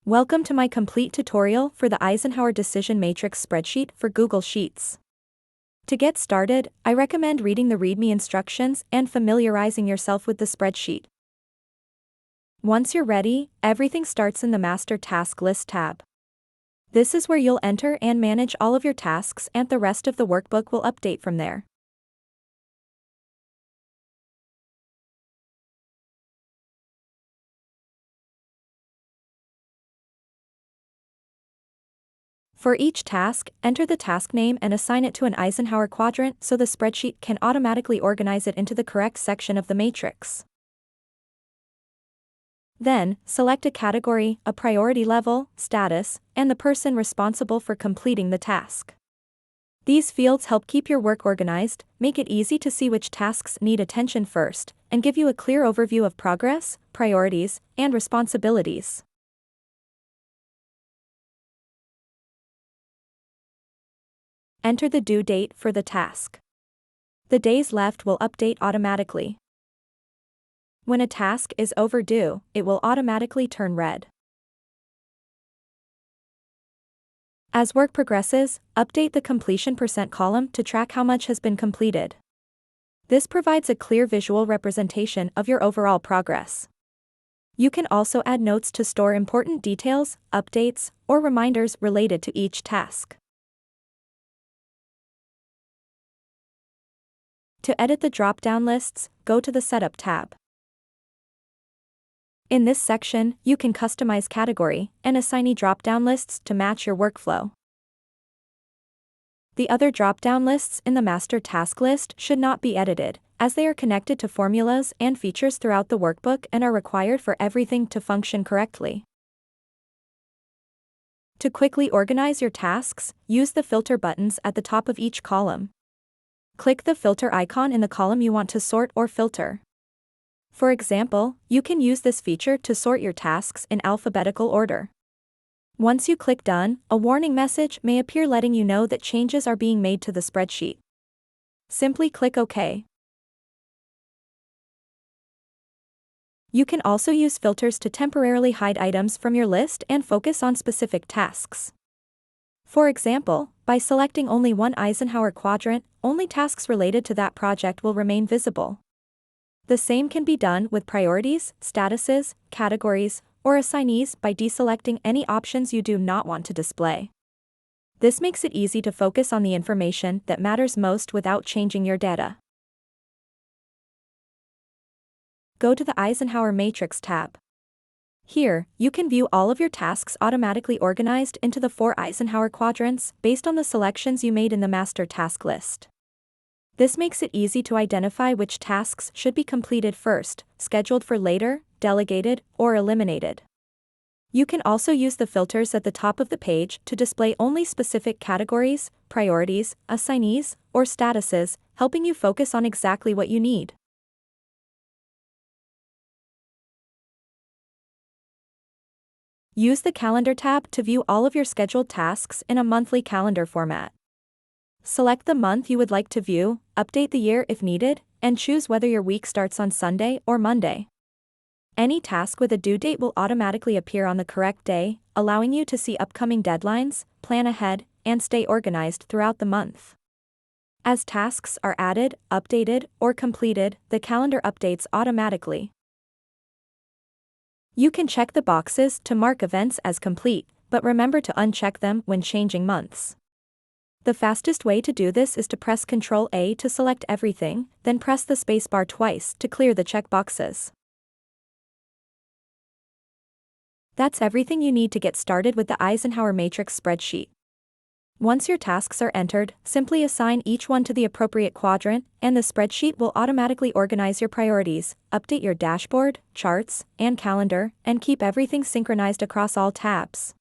Welcome to my complete tutorial for the Eisenhower Decision Matrix Spreadsheet for Google Sheets. To get started, I recommend reading the README instructions and familiarizing yourself with the spreadsheet. Once you're ready, everything starts in the Master Task List tab. This is where you'll enter and manage all of your tasks, and the rest of the workbook will update from there. For each task, enter the task name and assign it to an Eisenhower quadrant so the spreadsheet can automatically organize it into the correct section of the matrix. Then, select a category, a priority level, status, and the person responsible for completing the task. These fields help keep your work organized, make it easy to see which tasks need attention first, and give you a clear overview of progress, priorities, and responsibilities. Enter the due date for the task. The days left will update automatically. When a task is overdue, it will automatically turn red. As work progresses, update the completion % column to track how much has been completed. This provides a clear visual representation of your overall progress. You can also add notes to store important details, updates, or reminders related to each task. To edit the drop-down lists, go to the Setup tab. In this section, you can customize category and assignee drop-down lists to match your workflow. The other drop-down lists in the master task list should not be edited, as they are connected to formulas and features throughout the workbook and are required for everything to function correctly. To quickly organize your tasks, use the filter buttons at the top of each column. Click the filter icon in the column you want to sort or filter. For example, you can use this feature to sort your tasks in alphabetical order. Once you click Done, a warning message may appear letting you know that changes are being made to the spreadsheet. Simply click OK. You can also use filters to temporarily hide items from your list and focus on specific tasks. For example, by selecting only one Eisenhower quadrant, only tasks related to that project will remain visible. The same can be done with priorities, statuses, categories, or assignees by deselecting any options you do not want to display. This makes it easy to focus on the information that matters most without changing your data. Go to the Eisenhower Matrix tab. Here, you can view all of your tasks automatically organized into the 4 Eisenhower quadrants based on the selections you made in the master task list. This makes it easy to identify which tasks should be completed first, scheduled for later, delegated, or eliminated. You can also use the filters at the top of the page to display only specific categories, priorities, assignees, or statuses, helping you focus on exactly what you need. Use the Calendar tab to view all of your scheduled tasks in a monthly calendar format. Select the month you would like to view, update the year if needed, and choose whether your week starts on Sunday or Monday. Any task with a due date will automatically appear on the correct day, allowing you to see upcoming deadlines, plan ahead, and stay organized throughout the month. As tasks are added, updated, or completed, the calendar updates automatically. You can check the boxes to mark events as complete, but remember to uncheck them when changing months. The fastest way to do this is to press Ctrl-A to select everything, then press the spacebar twice to clear the checkboxes. That's everything you need to get started with the Eisenhower Matrix spreadsheet. Once your tasks are entered, simply assign each one to the appropriate quadrant, and the spreadsheet will automatically organize your priorities, update your dashboard, charts, and calendar, and keep everything synchronized across all tabs.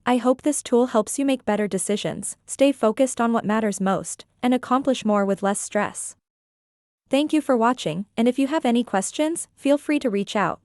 I hope this tool helps you make better decisions, stay focused on what matters most, and accomplish more with less stress. Thank you for watching, and if you have any questions, feel free to reach out.